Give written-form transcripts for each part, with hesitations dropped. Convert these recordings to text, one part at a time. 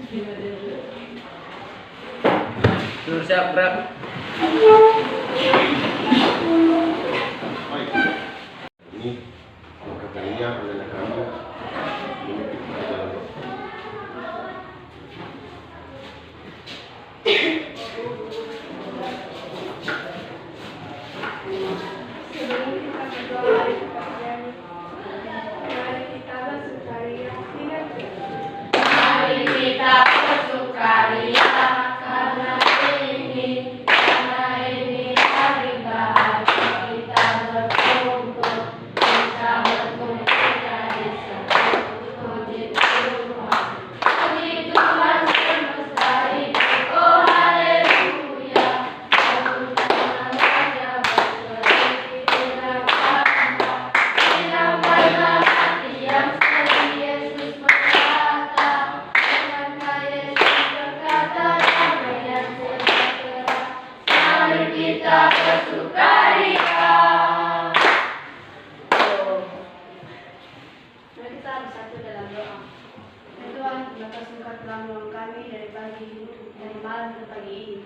Sudah siap gerak. Baik. Ini kalinya adalah kami memimpin dalam Mari kita bersukaria karena ini hari bahagia kita berkumpul jadi satu. Puji Tuhan semesta hidup, oh haleluya. Sempurna Raja berseri tidak bangga, dinamakan hati yang seri Yesus berkata. Mari kita bersukaria. Mari kita bersatu dalam doa. Ya Tuhan, terima kasih Engkau telah menolong kami dari malam ke pagi ini.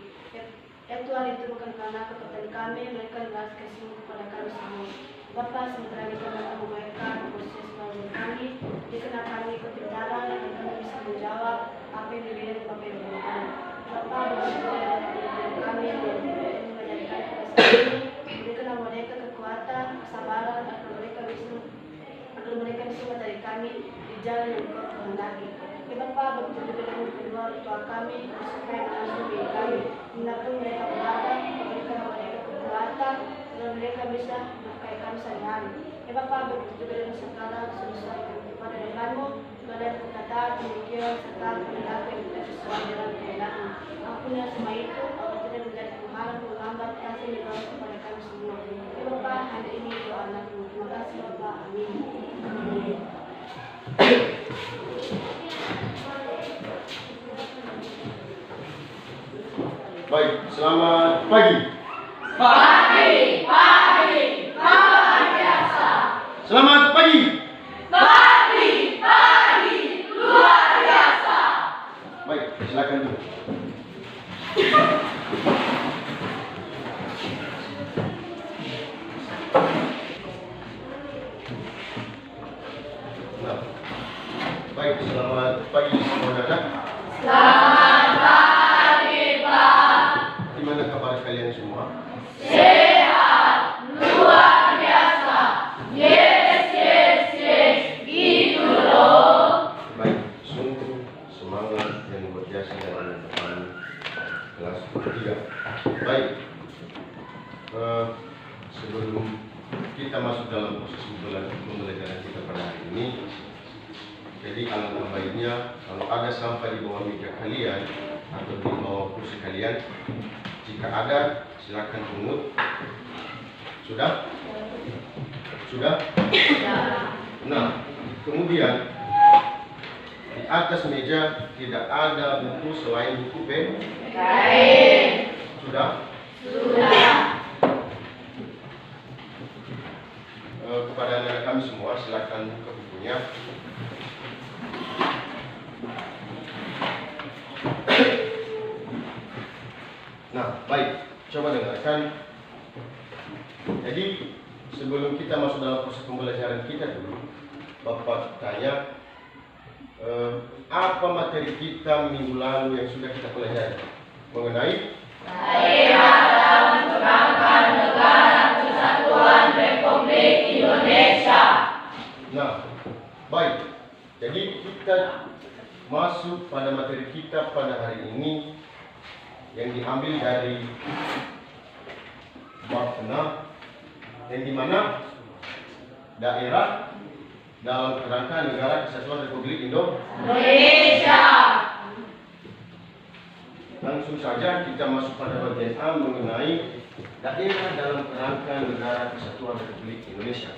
Ya Tuhan, itu bukan karena kekuatan kami, mereka belas kasih kepada kami semua. Bapa, sementara ini kami akan memainkan proses belajar kami, dikenal kami kebenaran dan kami bisa menjawab apa yang dibilang Bapak yang berkenan. Bapa, bersyukur kami yang menjadikan kita ini, berikanlah mereka kekuatan, kesabaran, agar mereka bisa mencari kami di jalan yang Engkau kehendaki. Ya Bapa, begitu juga dengan kedua orang tua kami, supaya langsung bagi kami, menapung mereka berada, berikanlah mereka kekuatan, agar mereka bisa menafkahi kami sehari-hari. Ya Bapa, begitu juga dengan segala kesusahan yang kepada denganmu, segala perkataan, pemikiran, serta perilaku yang tidak sesuai dengan kehendakmu. Ampunilah semua itu, agar tidak menjadi penghalang menghambat kasih yang Engkau kepada kami semua. Ya Bapa, hari ini doa anakmu. Terima kasih Bapa. Amin. baik, selamat pagi. Pagi, luar biasa. Selamat pagi. Pagi, luar biasa. Baik, silakan dulu. Nah, baik, selamat pagi semua anak. Selamat pagi, Pak. Gimana kabar kalian semua? Sehat, luar biasa. Yes, gitu loh. Baik, sungguh semangat yang luar biasa dalam depan kelas 3. Baik, sebelum kita masuk dalam proses pembelajaran kita pada hari ini, jadi alangkah baiknya kalau ada sampah di bawah meja kalian atau di bawah kursi kalian, jika ada silakan pungut. Sudah? Nah, kemudian di atas meja tidak ada buku selain buku Baik. Sudah? Kepada anak kami semua silakan buka bukunya. Nah, baik, coba dengarkan. Jadi sebelum kita masuk dalam proses pembelajaran kita dulu, Bapak tanya apa materi kita minggu lalu yang sudah kita pelajari mengenai Daerah dalam Perangkat Negara Kesatuan Republik Indonesia. Nah, baik. Jadi kita masuk pada materi kita pada hari ini yang diambil dari bab 6 yang dimana daerah dalam kerangka negara kesatuan Republik Indonesia. Langsung saja kita masuk pada bagian A mengenai daerah dalam kerangka negara kesatuan Republik Indonesia.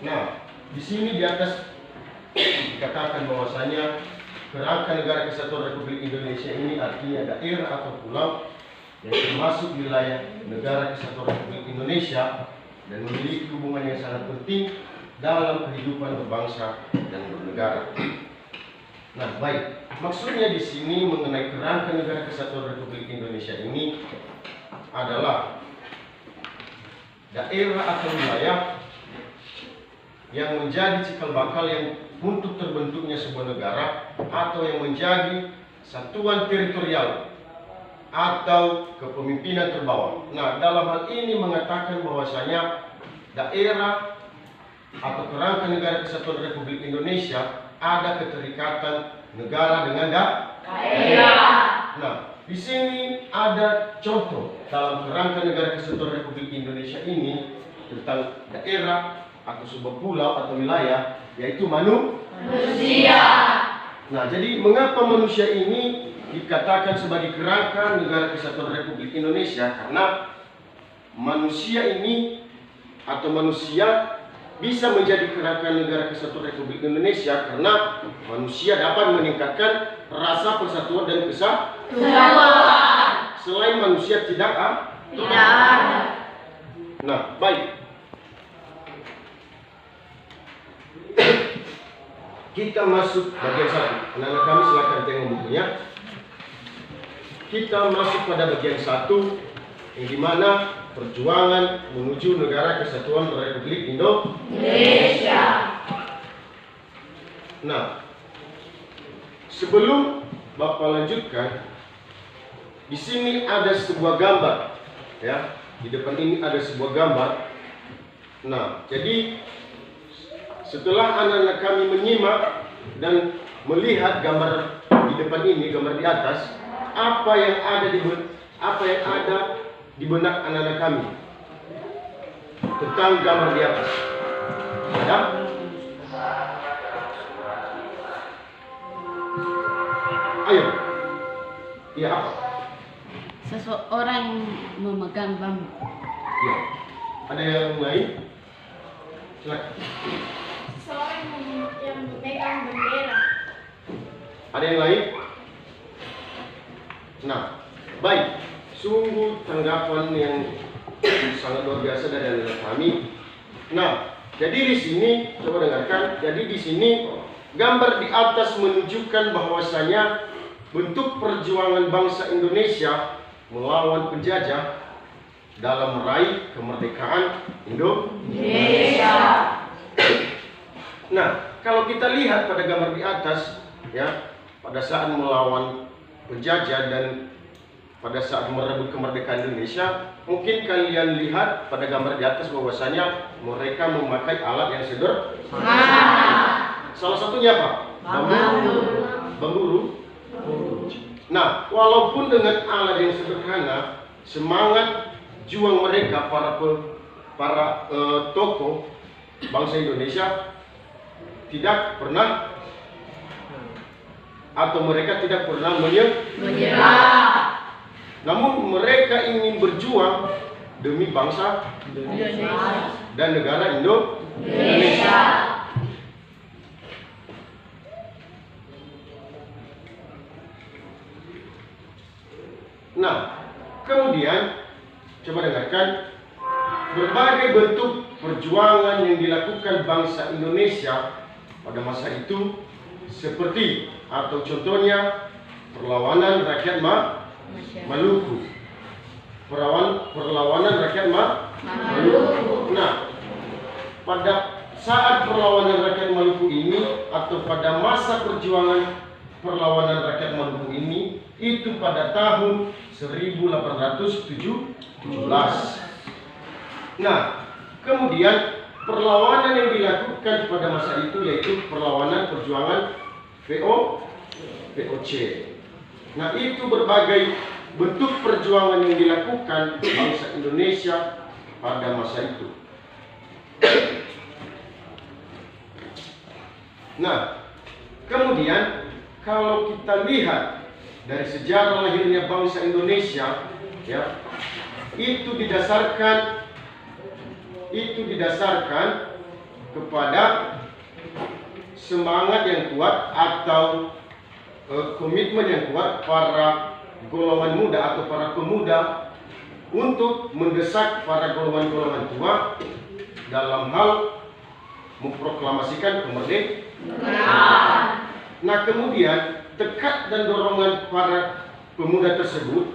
Nah, di sini di atas dikatakan bahwasanya kerangka negara kesatuan Republik Indonesia ini artinya daerah atau pulau yang termasuk wilayah negara kesatuan Republik Indonesia dan memiliki hubungan yang sangat penting dalam kehidupan berbangsa dan bernegara. Nah, baik. Maksudnya di sini mengenai kerangka negara kesatuan Republik Indonesia ini adalah daerah atau wilayah yang menjadi cikal bakal yang untuk terbentuknya sebuah negara atau yang menjadi satuan teritorial atau kepemimpinan terbawah. Nah, dalam hal ini mengatakan bahwasanya daerah atau kerangka negara kesatuan Republik Indonesia ada keterikatan negara dengan daerah. Nah, di sini ada contoh dalam kerangka negara kesatuan Republik Indonesia ini tentang daerah atau sebuah pulau atau wilayah, yaitu Manusia. Nah, jadi mengapa manusia ini dikatakan sebagai kerangka negara kesatuan Republik Indonesia? Karena manusia ini atau manusia bisa menjadi kerangka negara kesatuan Republik Indonesia karena manusia dapat meningkatkan rasa persatuan dan Kesatuan. selain manusia tidak Tidak. Nah, baik. Kita masuk bagian 1. Anak-anak kami silakan tengok bukunya. Kita masuk pada bagian 1 yang dimana perjuangan menuju negara kesatuan Republik Indonesia. Nah, sebelum Bapak lanjutkan, di sini ada sebuah gambar, ya. Di depan ini ada sebuah gambar. Nah, jadi setelah anak-anak kami menyimak dan melihat gambar di depan ini, gambar di atas, apa yang ada di benak anak-anak kami tentang gambar di atas? Ada? Ayo. Iya, apa? Seseorang memegang bambu. Ya. Ada yang lain? Silakan. Seorang yang memegang bendera. Ada yang lain? Nah, baik. Sungguh tanggapan yang sangat luar biasa dari anak kami. Nah, jadi di sini coba dengarkan. Jadi di sini gambar di atas menunjukkan bahwasanya bentuk perjuangan bangsa Indonesia melawan penjajah dalam meraih kemerdekaan Indonesia. Nah, kalau kita lihat pada gambar di atas, ya, pada saat melawan penjajah dan pada saat merebut kemerdekaan Indonesia, mungkin kalian lihat pada gambar di atas bahwasanya mereka memakai alat yang sederhana. Salah satunya apa? Bambu. Nah, walaupun dengan alat yang sederhana, semangat juang mereka para tokoh bangsa Indonesia tidak pernah atau mereka tidak pernah menyerah. Namun mereka ingin berjuang demi bangsa dan negara Indonesia. Nah, kemudian coba dengarkan berbagai bentuk perjuangan yang dilakukan bangsa Indonesia pada masa itu seperti atau contohnya perlawanan rakyat Maluku. Perlawanan rakyat Maluku. Nah, pada saat perlawanan rakyat Maluku ini atau pada masa perjuangan perlawanan rakyat Maluku ini itu pada tahun 1817. Nah, kemudian perlawanan yang dilakukan pada masa itu yaitu perlawanan perjuangan VOC. Nah, itu berbagai bentuk perjuangan yang dilakukan bangsa Indonesia pada masa itu. Nah, kemudian kalau kita lihat dari sejarah lahirnya bangsa Indonesia, ya, itu didasarkan kepada semangat yang kuat atau komitmen yang kuat para golongan muda atau para pemuda untuk mendesak para golongan-golongan tua dalam hal memproklamasikan kemerdekaan. Nah, kemudian tekad dan dorongan para pemuda tersebut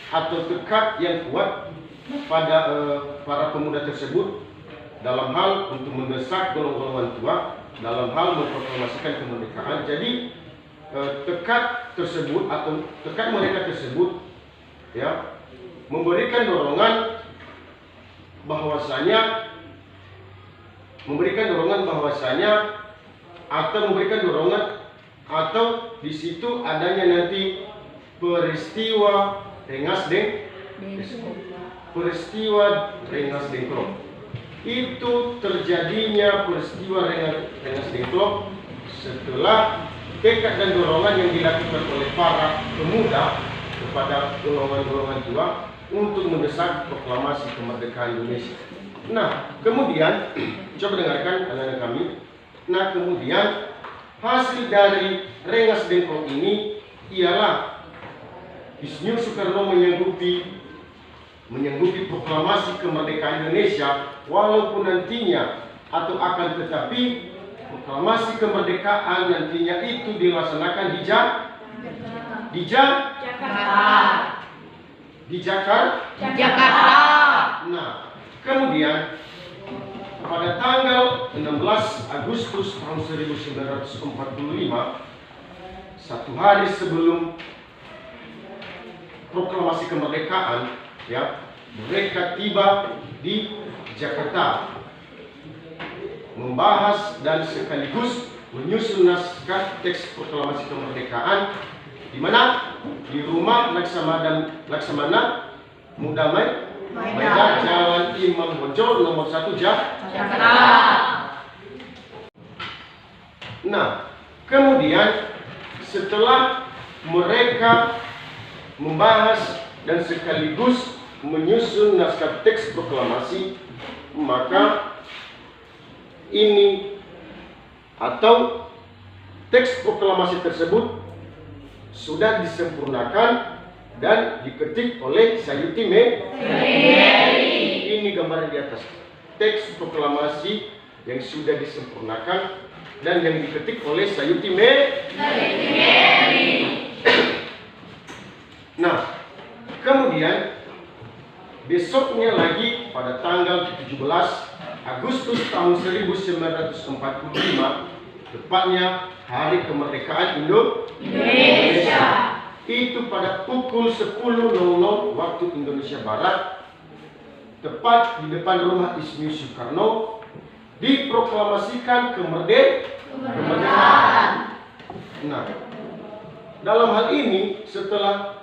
atau tekad yang kuat pada para pemuda tersebut dalam hal untuk mendesak golongan tua dalam hal memproklamasikan kemerdekaan. Jadi tekad tersebut atau tekad mereka tersebut ya memberikan dorongan bahwasanya atau di situ adanya nanti peristiwa Rengas Dengklok. Itu terjadinya peristiwa Rengas Dengklok setelah tekad dan dorongan yang dilakukan oleh para pemuda kepada golongan-golongan tua untuk mendesak proklamasi kemerdekaan Indonesia. Nah, kemudian coba dengarkan anak-anak kami. Nah, kemudian hasil dari Rengas Dengklok ini ialah Insinyur Soekarno menyanggupi proklamasi kemerdekaan Indonesia, walaupun nantinya atau akan tetapi proklamasi kemerdekaan nantinya itu dilaksanakan di Jakarta. Nah, kemudian pada tanggal 16 Agustus tahun 1945, satu hari sebelum proklamasi kemerdekaan, ya, mereka tiba di Jakarta membahas dan sekaligus menyusun naskah teks proklamasi kemerdekaan di mana? Di rumah Laksamana Muda Maidan, Jalan Imam Bonjol nomor 1 Jakarta. Nah, kemudian setelah mereka membahas dan sekaligus menyusun naskah teks proklamasi, maka ini atau teks proklamasi tersebut sudah disempurnakan dan diketik oleh Sayuti Mary. Ini gambaran di atas teks proklamasi yang sudah disempurnakan dan yang diketik oleh Sayuti Mary. Nah, kemudian besoknya lagi pada tanggal 17 Agustus tahun 1945, tepatnya Hari Kemerdekaan Indonesia. Itu pada pukul 10.00 waktu Indonesia Barat, tepat di depan rumah Insinyur Soekarno, diproklamasikan kemerdekaan. Nah, dalam hal ini setelah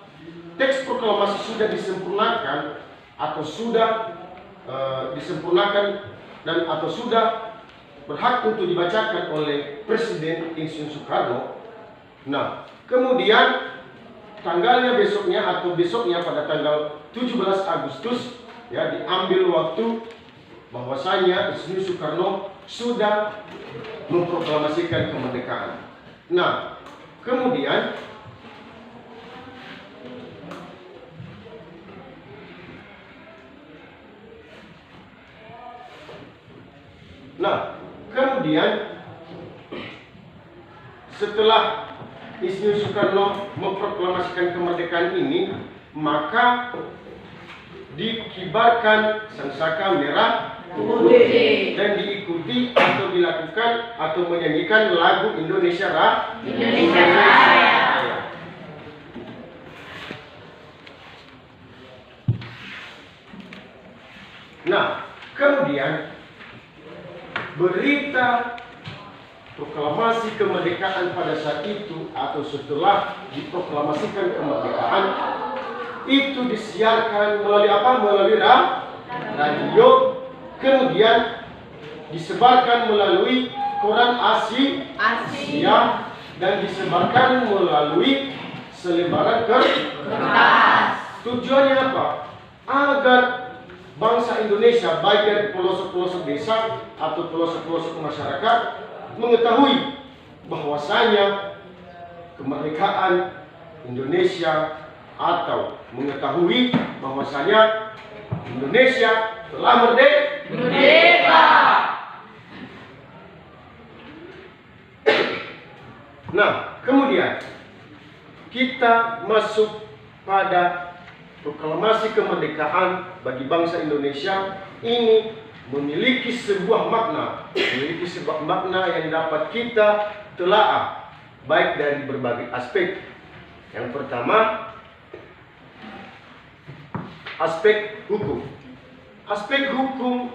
teks proklamasi sudah disempurnakan atau sudah atau sudah berhak untuk dibacakan oleh Presiden Insinyur Soekarno. Nah, kemudian tanggalnya besoknya pada tanggal 17 Agustus ya diambil waktu bahwasanya Insinyur Soekarno sudah memproklamasikan kemerdekaan. Nah, kemudian setelah Insinyur Soekarno memproklamasikan kemerdekaan ini, maka dikibarkan sangsaka merah putih dan diikuti atau dilakukan atau menyanyikan lagu Indonesia Raya. Nah, kemudian berita proklamasi kemerdekaan pada saat itu atau setelah diproklamasikan kemerdekaan itu disiarkan melalui apa? Melalui radio, kemudian disebarkan melalui koran Asia dan disebarkan melalui selembaran kertas. Tujuannya apa? Agar bangsa Indonesia baik dari pelosok-pelosok desa atau pelosok-pelosok masyarakat mengetahui bahwasanya kemerdekaan Indonesia atau mengetahui bahwasanya Indonesia telah merdeka. Nah, kemudian kita masuk pada proklamasi kemerdekaan bagi bangsa Indonesia ini memiliki sebuah makna yang dapat kita telaah baik dari berbagai aspek. Yang pertama, aspek hukum. Aspek hukum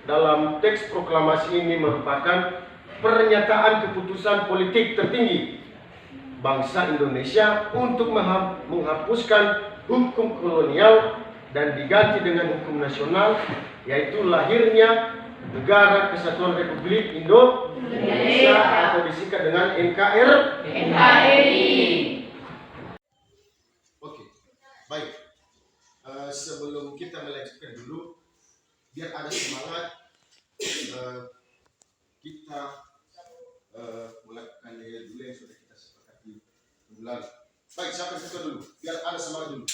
dalam teks proklamasi ini merupakan pernyataan keputusan politik tertinggi bangsa Indonesia untuk menghapuskan hukum kolonial dan diganti dengan hukum nasional, yaitu lahirnya Negara Kesatuan Republik Indonesia atau disingkat dengan NKRI. Oke, baik. Sebelum kita melanjutkan dulu, biar ada semangat, kita melakukan dulu yang sudah kita sepakati minggu lalu. Baik, siapa yang suka dulu? Biar ada semangat dulu.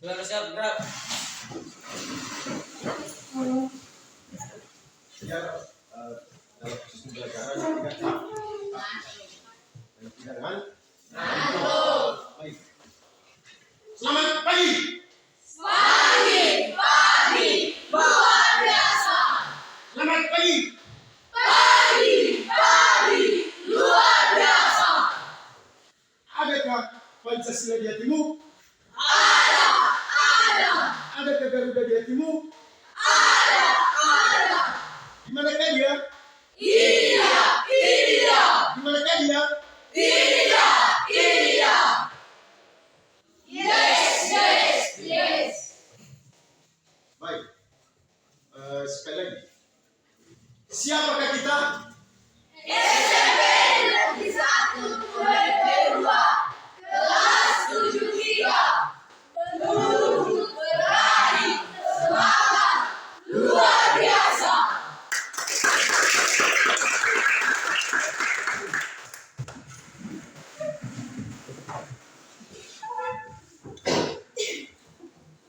Siap, gerak. Biar dalam proses pembelajaran tidak tak dan tidak dengan baik. Selamat pagi. Luar biasa. Selamat pagi. Luar biasa. Adakah Pancasila di hatimu? Ada. Adakah Garuda di hatimu? Ada. Di manakah dia? Iya. Di manakah dia? Iya. Yes. Baik. Sekali lagi. Siapakah kita? SMP Negeri 1 UMP 2 kelas 73. Penuh berani semangat luar biasa.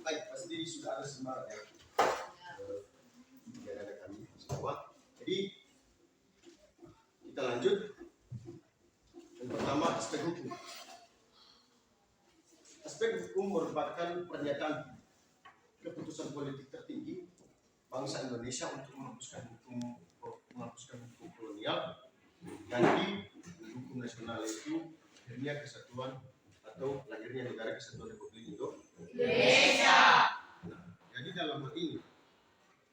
Baik, pasti sudah ada semangat ya. Biar ada kami semua. Jadi kita lanjut. Yang pertama, aspek hukum. Aspek hukum merupakan pernyataan keputusan politik tertinggi bangsa Indonesia untuk menghapuskan hukum kolonial ganti hukum nasional, yaitu lahirnya kesatuan atau lahirnya Negara Kesatuan Republik Indonesia. Nah, jadi dalam hal ini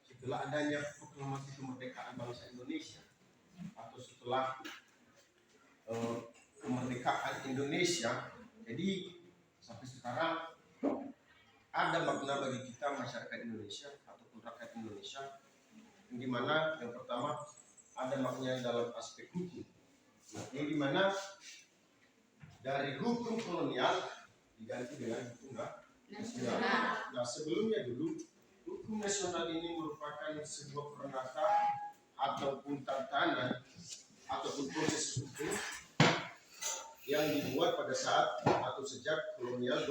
setelah adanya proklamasi kemerdekaan bangsa Indonesia atau setelah kemerdekaan Indonesia, jadi sampai sekarang ada makna bagi kita masyarakat Indonesia ataupun rakyat Indonesia, yang dimana yang pertama ada maknanya dalam aspek hukum, yang dimana dari hukum kolonial diganti dengan hukum nasional. Nah, sebelumnya dulu hukum nasional ini merupakan sebuah peranata ataupun tatanan ataupun proses hukum yang dibuat pada saat atau sejak kolonial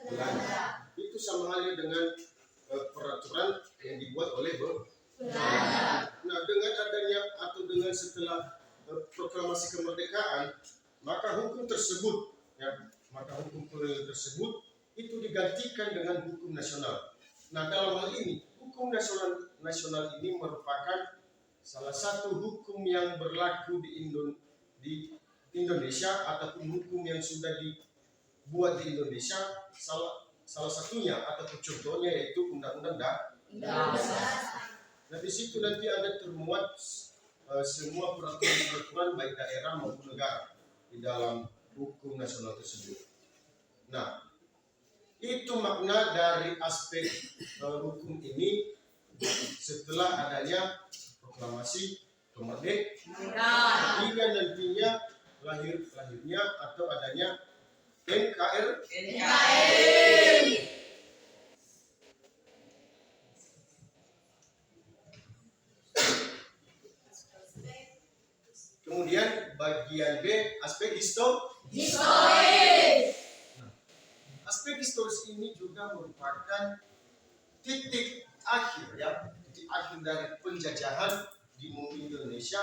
Belanda. Itu sama halnya dengan peraturan yang dibuat oleh Belanda. Nah, dengan adanya atau dengan setelah proklamasi kemerdekaan, maka hukum tersebut, hukum kolonial tersebut itu digantikan dengan hukum nasional. Nah, dalam hal ini hukum nasional ini merupakan salah satu hukum yang berlaku di Indonesia ataupun hukum yang sudah dibuat di Indonesia, salah satunya ataupun contohnya yaitu Undang-Undang Dasar. Nah, di situ nanti ada termuat semua peraturan baik daerah maupun negara di dalam hukum nasional tersebut. Nah, itu makna dari aspek hukum ini setelah adanya proklamasi kemerdekaan hingga nantinya lahirnya atau adanya NKRI. Kemudian bagian B, aspek Historis. Aspek historis ini juga merupakan titik akhir dari penjajahan di bumi Indonesia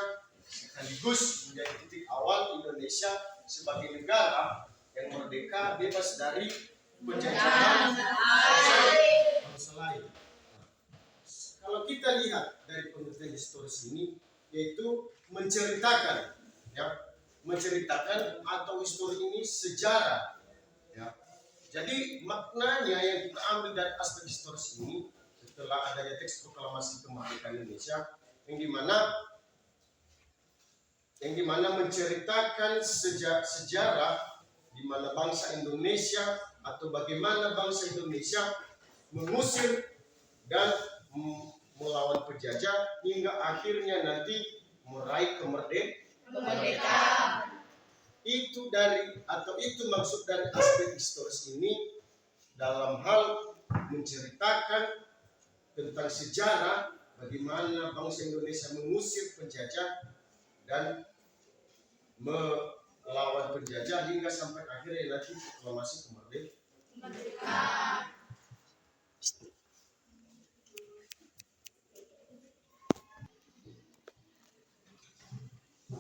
sekaligus menjadi titik awal Indonesia sebagai negara yang merdeka bebas dari penjajahan bangsa lain. Kalau kita lihat dari penelitian historis ini, yaitu menceritakan atau histori ini sejarah. Ya. Jadi maknanya yang kita ambil dari aspek historis ini setelah adanya teks proklamasi kemerdekaan Indonesia yang dimana menceritakan sejarah di mana bangsa Indonesia atau bagaimana bangsa Indonesia mengusir dan melawan penjajah hingga akhirnya nanti meraih kemerdekaan. Itu maksud dari aspek historis ini dalam hal menceritakan tentang sejarah bagaimana bangsa Indonesia mengusir penjajah dan melawan penjajah hingga sampai akhirnya nanti proklamasi kemerdekaan.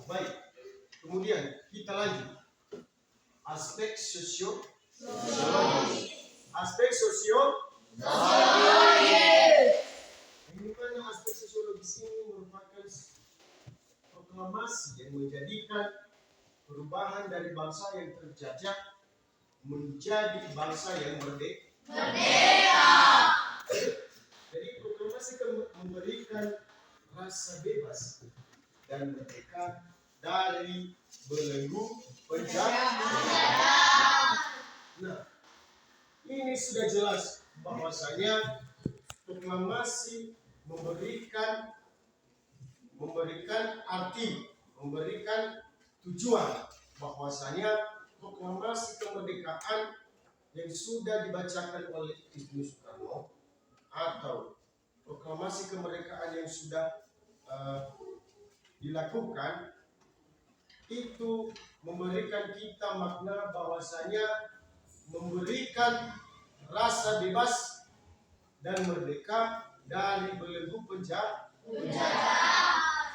Baik, kemudian kita lanjut aspek sosiologi. Aspek sosiologi. Ini mana aspek sosiologis ini merupakan proklamasi yang menjadikan perubahan dari bangsa yang terjajah menjadi bangsa yang merdeka. Jadi proklamasi memberikan rasa bebas dan merdeka dari belenggu penjajah. Nah, ini sudah jelas bahwasanya proklamasi memberikan arti, memberikan tujuan bahwasanya proklamasi kemerdekaan yang sudah dibacakan oleh Ibu Soekarno atau proklamasi kemerdekaan yang sudah dilakukan itu memberikan kita makna bahwasanya memberikan rasa bebas dan merdeka dari belenggu penjajah.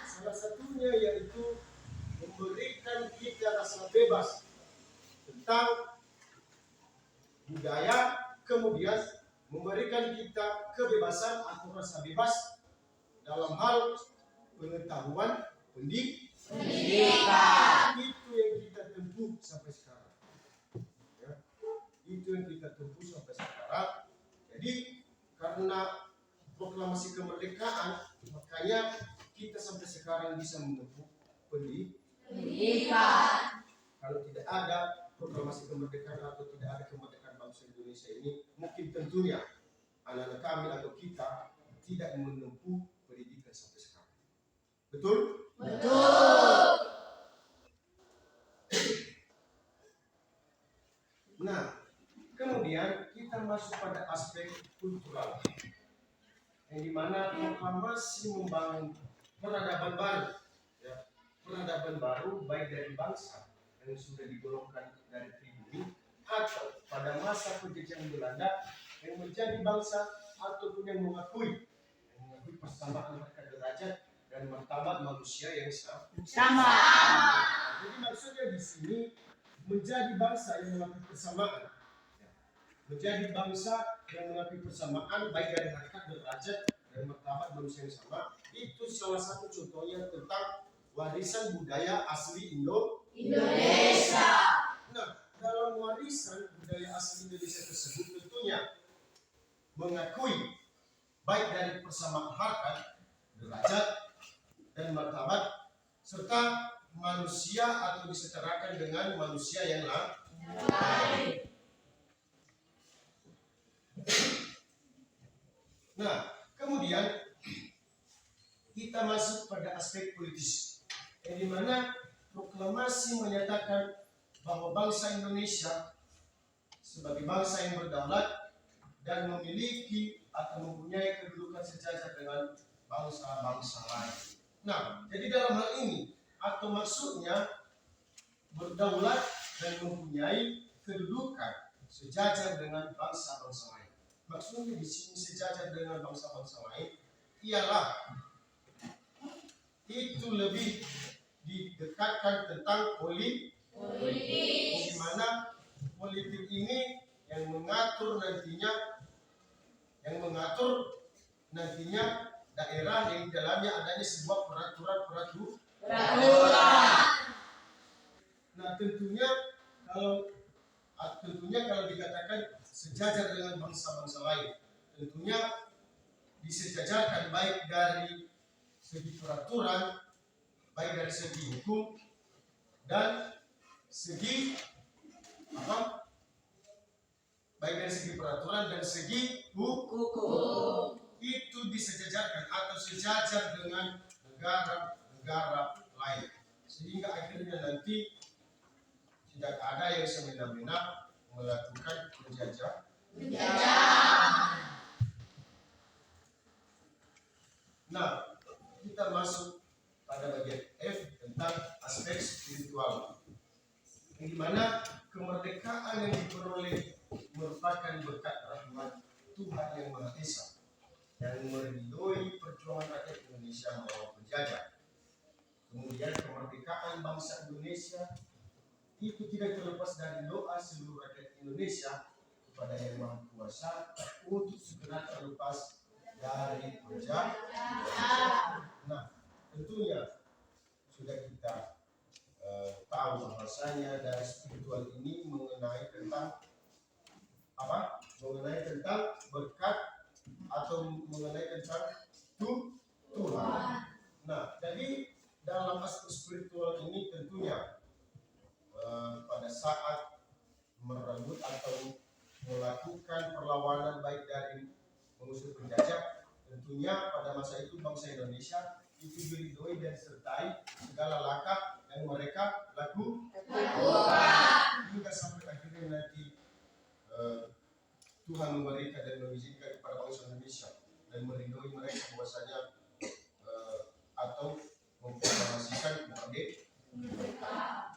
Salah satunya yaitu memberikan kita rasa bebas tentang budaya, kemudian memberikan kita kebebasan atau rasa bebas dalam hal pengetahuan pendidikan. Itu yang kita tempuh sampai sekarang. Ya. Itu yang kita tempuh sampai sekarang. Jadi karena proklamasi kemerdekaan, makanya kita sampai sekarang bisa menempuh pendidikan. Kalau tidak ada proklamasi kemerdekaan atau tidak ada kemerdekaan bangsa Indonesia ini, mungkin tentunya anak-anak kami atau kita tidak menempuh pendidikan sampai sekarang. Betul? Betul. Nah, kemudian kita masuk pada aspek kultural, yang dimana proklamasi membangun peradaban baru, ya, peradaban baru baik dari bangsa yang sudah digolongkan dari pribumi atau pada masa penjajahan Belanda yang menjadi bangsa ataupun yang mengakui persamaan harkat derajat dan martabat manusia yang sama. Jadi maksudnya di sini menjadi bangsa yang mengakui persamaan, menjadi bangsa yang mengakui persamaan baik dari harkat derajat dan martabat manusia yang sama, itu salah satu contohnya tentang warisan budaya asli Indonesia. Nah, dalam warisan budaya asli Indonesia tersebut tentunya mengakui baik dari persamaan harkat, derajat, dan martabat serta manusia atau disetarakan dengan manusia yang lain. Nah, kemudian kita masuk pada aspek politis, yang dimana proklamasi menyatakan bahwa bangsa Indonesia sebagai bangsa yang berdaulat dan memiliki atau mempunyai kedudukan sejajar dengan bangsa-bangsa lain. Nah, jadi dalam hal ini atau maksudnya berdaulat dan mempunyai kedudukan sejajar dengan bangsa-bangsa lain. Maksudnya di sini sejajar dengan bangsa-bangsa lain ialah itu lebih didekatkan tentang politik. Di mana politik ini yang mengatur nantinya daerah yang di dalamnya adanya sebuah peraturan. Nah, tentunya kalau dikatakan sejajar dengan bangsa-bangsa lain, tentunya disejajarkan baik dari segi peraturan, baik dari segi hukum dan segi baik dari segi peraturan dan segi hukum. Itu disejajarkan atau sejajar dengan negara-negara lain, sehingga akhirnya nanti tidak ada yang semena-mena melakukan penjajah. Nah, kita masuk pada bagian F tentang aspek spiritual, di mana kemerdekaan yang diperoleh merupakan berkat rahmat Tuhan yang Maha Esa yang meridhoi perjuangan rakyat Indonesia melawan penjajah. Kemudian kemerdekaan bangsa Indonesia itu tidak terlepas dari doa seluruh rakyat Indonesia kepada Yang Maha Kuasa untuk segera terlepas dari penjajah. Nah, tentunya sudah kita tahu bahwasanya dari spiritual ini mengenai tentang apa? Mengenai tentang berkat atau mengenai tentang Tuhan. Nah, jadi dalam aspek spiritual ini tentunya pada saat merebut atau melakukan perlawanan baik dari mengusir penjajah, tentunya pada masa itu bangsa Indonesia itu diridhoi dan sertai segala langkah yang mereka lakukan hingga sampai akhirnya nanti Tuhan memberikan dan mengizinkan kepada bangsa Indonesia dan meridhoi mereka bahwasanya atau memproklamasikan kemerdekaan.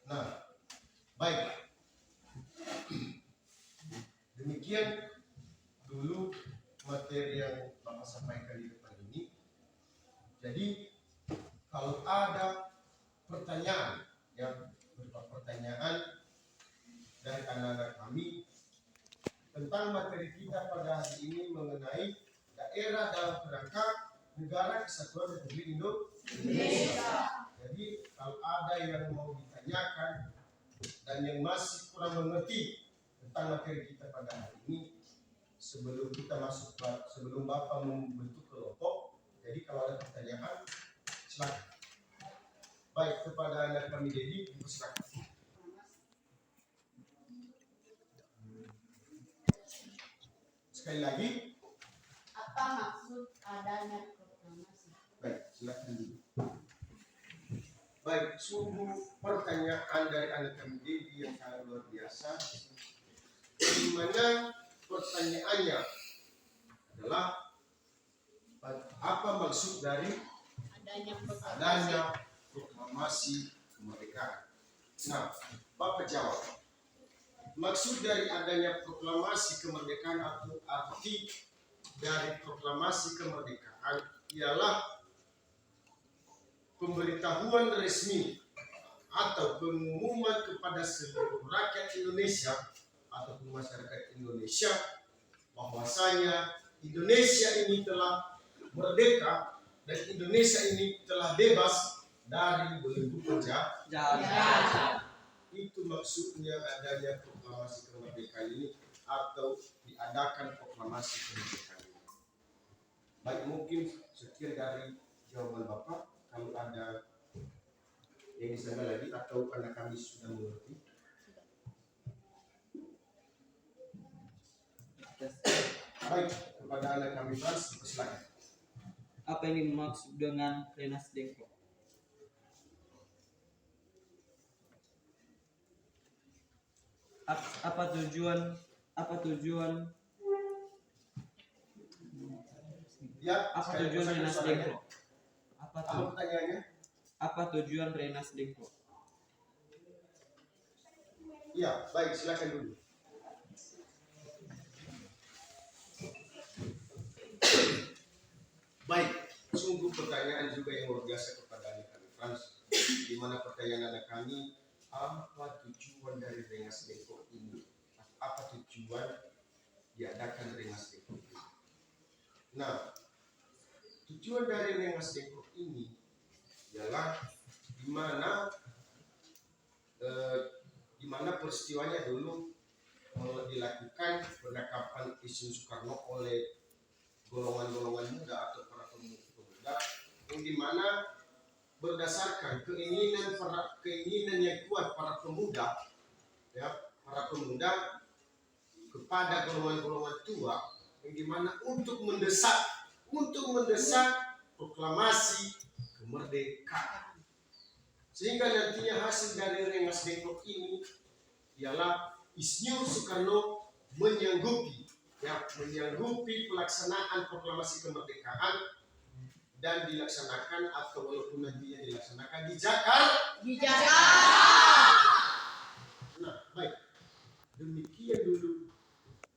Nah, baik. Demikian dulu materi yang Bapak sampaikan di depan ini. Jadi kalau ada pertanyaan dari anak-anak kami tentang materi kita pada hari ini mengenai daerah dalam kerangka Negara Kesatuan Republik Indonesia. Jadi kalau ada yang mau ditanyakan dan yang masih kurang mengerti tentang materi kita pada hari ini, sebelum Bapak membentuk kelompok, jadi kalau ada pertanyaan silakan. Baik, kepada anak kami Dedi, silakan. Sekali lagi, Apa maksud adanya proklamasi? baik, silakan dulu. Baik, sungguh pertanyaan dari anak kami Dedi yang sangat luar biasa, di mana pertanyaannya adalah apa maksud dari adanya proklamasi kemerdekaan. Nah, Bapak jawab. Maksud dari adanya proklamasi kemerdekaan atau arti dari proklamasi kemerdekaan ialah pemberitahuan resmi atau pengumuman kepada seluruh rakyat Indonesia ataupun masyarakat Indonesia bahwasanya Indonesia ini telah merdeka dan Indonesia ini telah bebas dari belenggu penjajah. Itu maksudnya adanya proklamasi kemerdekaan ini atau diadakan proklamasi kemerdekaan ini. Baik, mungkin sekian dari jawaban Bapak. Kalau ada yang disana lagi atau anak kami sudah mengerti. Baik, kepada anak kami Frans, silakan. Apa yang dimaksud dengan Rengas Dengklok? Apa tujuan Ya, apa tujuan Rengas Dengklok? Apa pertanyaannya? Apa tujuan Rengas Dengklok? Iya, baik, silakan dulu. Baik, sungguh pertanyaan juga yang luar biasa kepada anak kami Frans, di mana pertanyaan anak kami, apa tujuan dari Rengas Dengklok ini? Apa tujuan diadakan Rengas Dengklok ini? Nah, tujuan dari Rengas Dengklok ini ialah di mana peristiwanya dulu dilakukan penangkapan Isnu Soekarno oleh golongan-golongan muda atau para pemuda, yang dimana berdasarkan keinginan yang kuat para pemuda, kepada golongan-golongan tua, yang dimana untuk mendesak proklamasi kemerdekaan, sehingga nantinya hasil dari Rengas Dengklok ini ialah Isnu Soekarno menyanggupi pelaksanaan proklamasi kemerdekaan dan dilaksanakan, atau walaupun nantinya dilaksanakan di Jakarta. Nah, baik, demikian dulu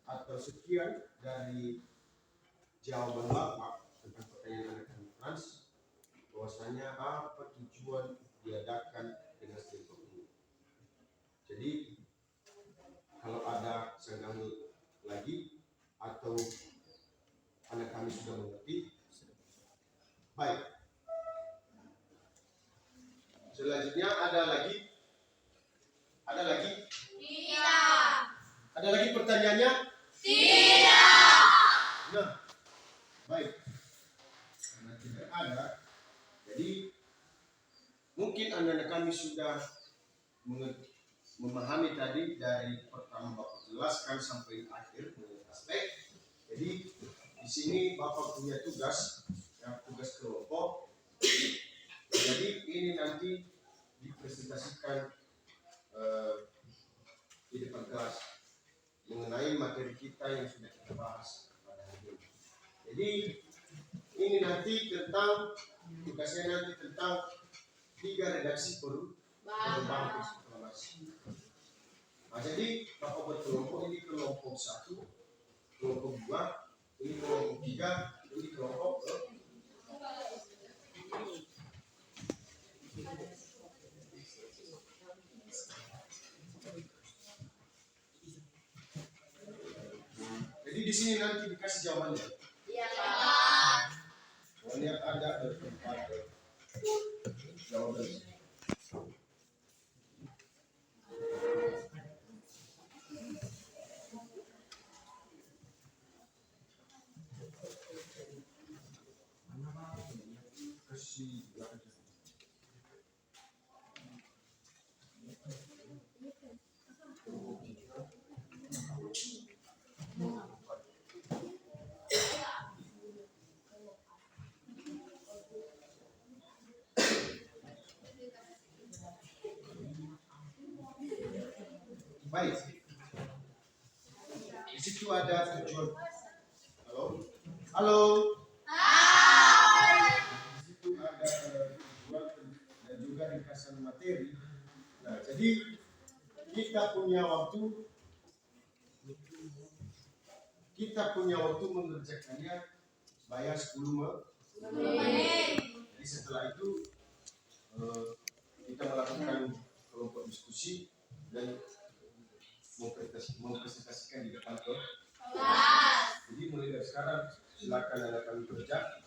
atau sekian dari jawaban Bapak tentang pertanyaan anak Frans, bahwasanya apa tujuan diadakan Rengas Dengklok ini. Jadi kalau ada senggang lagi atau anak kami sudah mengerti, baik. Selanjutnya ada lagi? Tidak. Ada lagi pertanyaannya? Tidak. Nah, baik. Karena tidak ada, jadi mungkin anak-anak kami sudah memahami tadi dari pertama Bapak jelaskan sampai akhir aspek. Jadi di sini Bapak punya tugas kelompok. Jadi ini nanti dipresentasikan di depan kelas mengenai materi kita yang sudah kita bahas pada hari ini. Jadi ini nanti tugasnya nanti tentang 3 redaksi perubahan proklamasi. Nah, jadi Bapak berkelompok, ini kelompok 1, kelompok 2, ini kelompok 3, ini kelompok jadi di sini nanti dikasih jawabannya. Iya, Pak. Soalnya ada tempat jawaban. Baik. Di situ ada tujuan. Halo. Di situ ada tujuan dan juga dikasih materi. Nah, jadi kita punya waktu mengerjakannya bayar 10 menit. Jadi setelah itu kita melakukan kelompok diskusi dan mempresentasikan di depan kelas. Jadi mulai dari sekarang silakan anak kami kerja.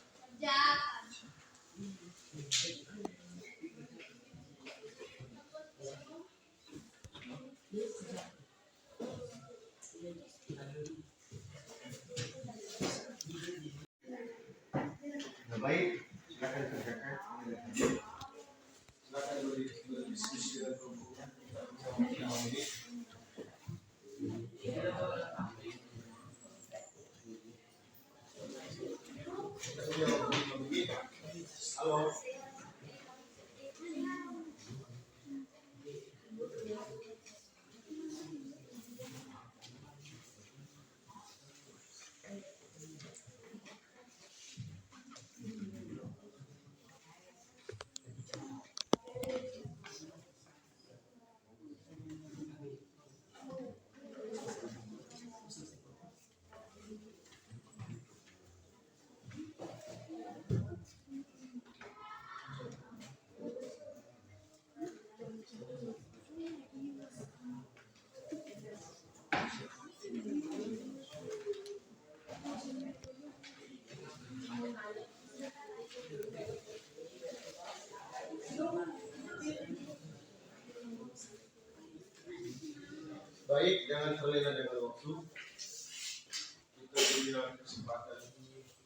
Nah, baik, silakan kerjakan. Silakan berdiskusi dengan kelompoknya. Halo. Baik, jangan terlena dengan waktu. Kita punya kesempatan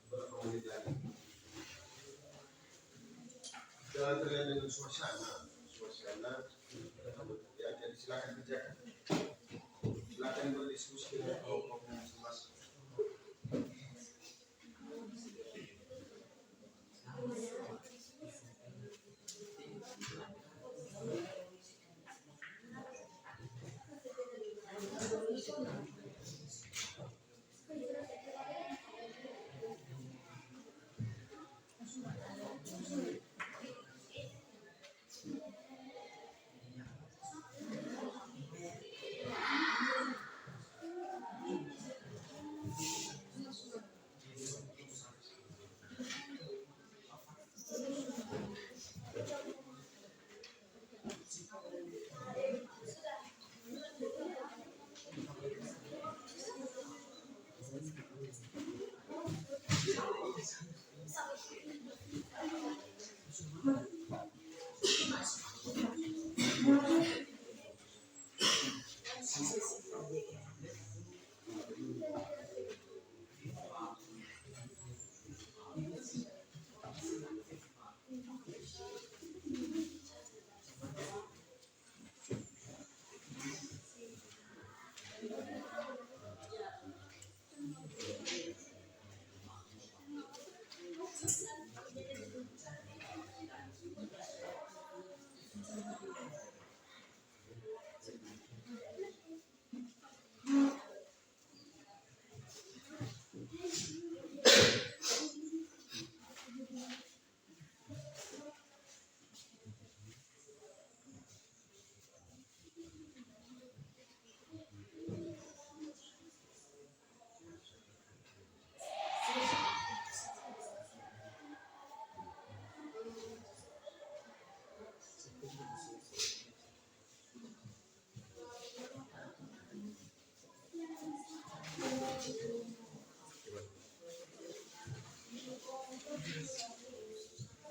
beberapa menit lagi. Jangan terlena dengan suasana. Ya, jadi silakan kerjakan. Silakan berdiskusi dengan kelompok masing-masing.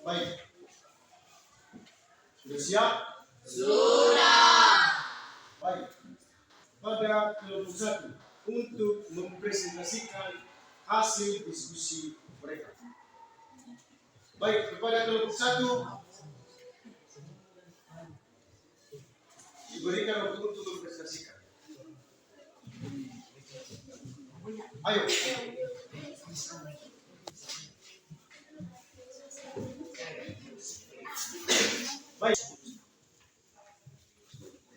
Baik. Sudah siap? Sudah. Baik. Pada kelompok 1 untuk mempresentasikan hasil diskusi mereka. Baik, kepada kelompok 1 diberikan waktu untuk mempresentasikan. Ayo. Baik.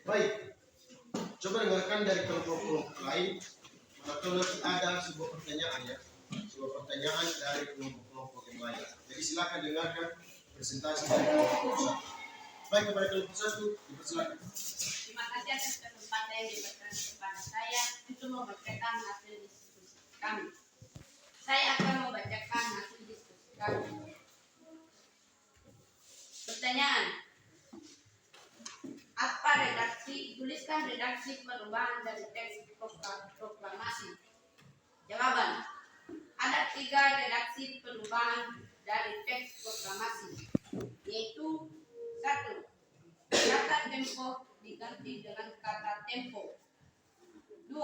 Baik. Coba dengarkan dari kelompok-kelompok lain. Atau nanti ada sebuah pertanyaan ya. Sebuah pertanyaan dari kelompok-kelompok yang lain. Jadi silakan dengarkan presentasi dari kelompok 1. Baik, kepada kelompok 1, dipersilakan. Terima kasih atas kesempatan yang diberikan kepada saya untuk membacakan hasil diskusi kami. Saya akan membacakan hasil diskusi kami. Pertanyaan: apa redaksi? Tuliskan redaksi perubahan dari teks proklamasi. Jawaban: ada 3 redaksi perubahan dari teks proklamasi, yaitu 1. Kata tempo diganti dengan kata tempo. 2.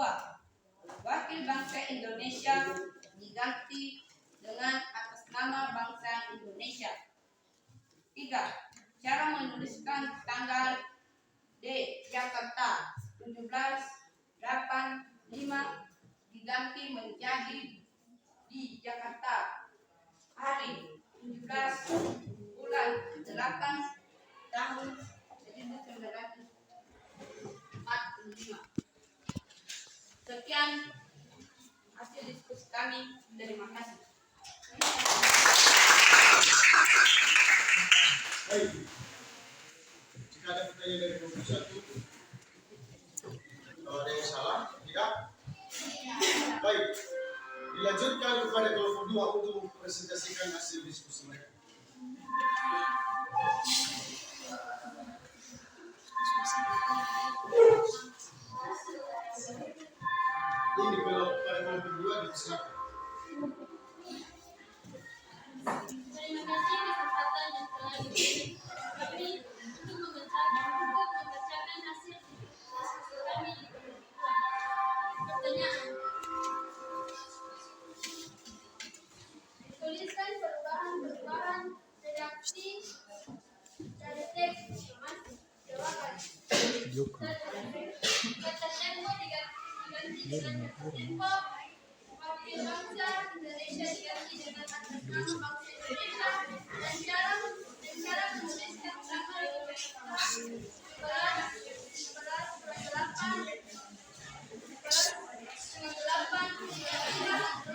Wakil bangsa Indonesia diganti dengan atas nama bangsa Indonesia. 3. Cara menuliskan tanggal D. Jakarta 17/8/5 diganti menjadi di Jakarta hari 17 bulan 8 tahun 1945. Sekian hasil diskusi kami. Terima kasih. Baik. Jika ada pertanyaan dari kelompok 1, kalau ada yang salah, tidak? Baik. Dilanjutkan kepada kelompok 2 untuk mempresentasikan hasil diskusi mereka. Ini pada kelompok 2 dipersilakan. Terima kasih kesempatan yang telah diberi kami untuk membacakan hasil diskusi kami di kelompok 2. Info, wakil bangsa Indonesia diganti dengan atas nama bangsa Indonesia dan cara menuliskan tanggal 11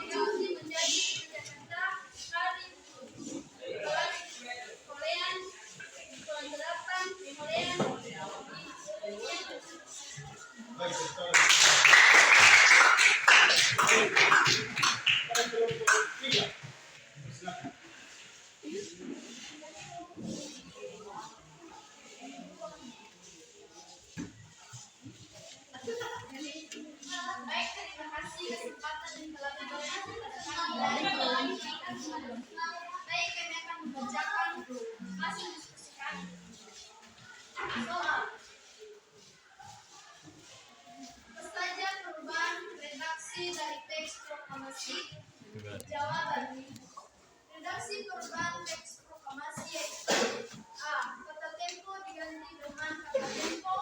diganti menjadi Jakarta hari 11 Korean 8 Korean. Baik, sekarang. Pada kelompok 3. Silakan. Baik, terima kasih kesempatan yang telah diberikan kepada kami dari Komunitas Islam. Baik, kami akan membacakan hasil diskusi kami. Soal saja perubahan redaksi dari teks proklamasi. Jawaban. Redaksi perubahan teks proklamasi yaitu A. Kata tempo diganti dengan kata tempo.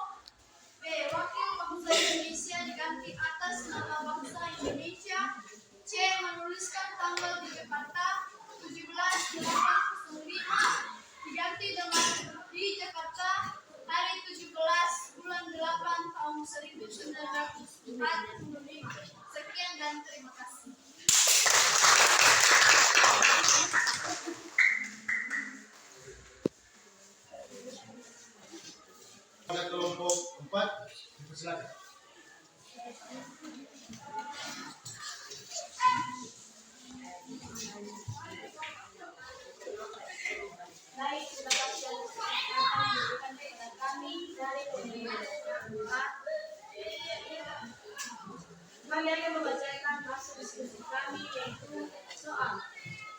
B. Wakil bangsa Indonesia diganti atas nama bangsa Indonesia. C. Menuliskan tanggal di Jakarta 17/8/05 diganti dengan di Jakarta hari 17 bulan 8 tahun 1945. Sekian dan terima kasih. Pada kelompok 4, silakan. Baik, terima kasih atas kesempatan yang diberikan kepada kami dari Komunitas Islam. Kami akan membacakan hasil diskusi kami yaitu soal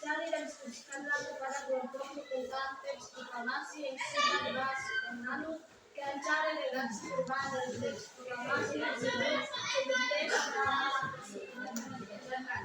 cari dan diskusikanlah kepada kelompok tentang teks proklamasi yang sudah dibahas dan lalu dan cari redaksi perubahan dari teks proklamasi tersebut sebelum teks proklamasi tersebut dibacakan.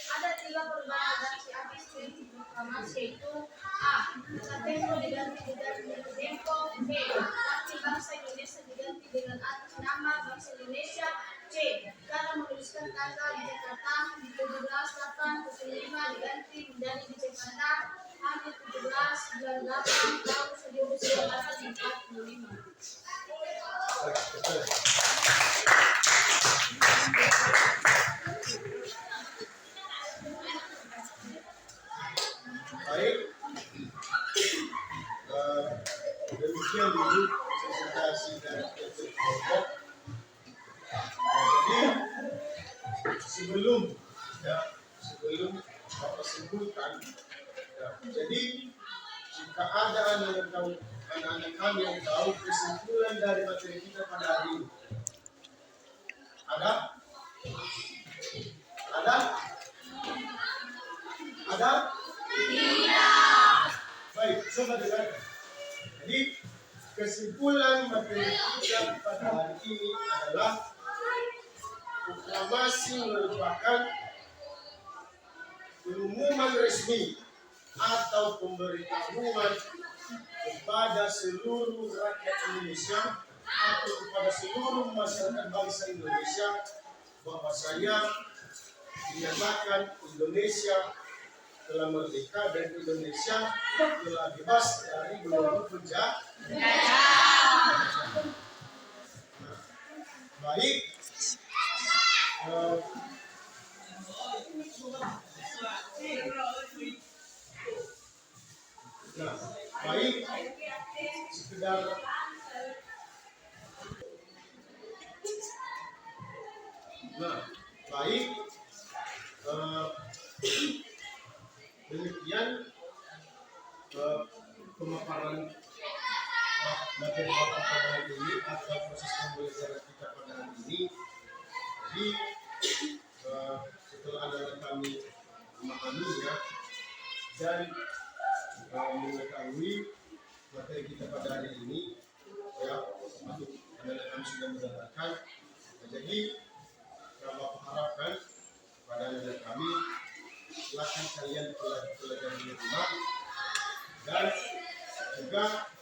Ada 3 perubahan redaksi atas teks proklamasi yaitu A. Kata tempo diganti dengan tempo. B. Wakil bangsa Indonesia diganti dengan atas nama bangsa Indonesia. C. Cara menuliskan tanggal di Jakarta 17/8/05 diganti menjadi di Jakarta hari 17 bulan 8 tahun 1945. Baik. Demikian dulu presentasi dari kelompok. Jadi sebelum Bapak sebutkan, jadi jika ada anak-anak kami yang tahu kesimpulan dari materi kita pada hari ini, ada? Tidak. Baik, coba dengar. Jadi kesimpulan materi kita pada hari ini adalah proklamasi merupakan pengumuman resmi atau pemberitahuan kepada seluruh rakyat Indonesia atau kepada seluruh masyarakat bangsa Indonesia bahwasanya dinyatakan Indonesia telah merdeka dan Indonesia telah bebas dari belenggu penjajah. Baik. Baik, sekedar baik, demikian pemaparan materi Bapak pada hari ini atau proses pembelajaran kita pada hari ini. Jadi setelah anak-anak kami memahaminya dan mengetahui materi kita pada hari ini, ya, anak-anak kami sudah mendengarkan. Jadi Bapak harapkan pada anak-anak kami, silakan kalian pelajari di rumah dan juga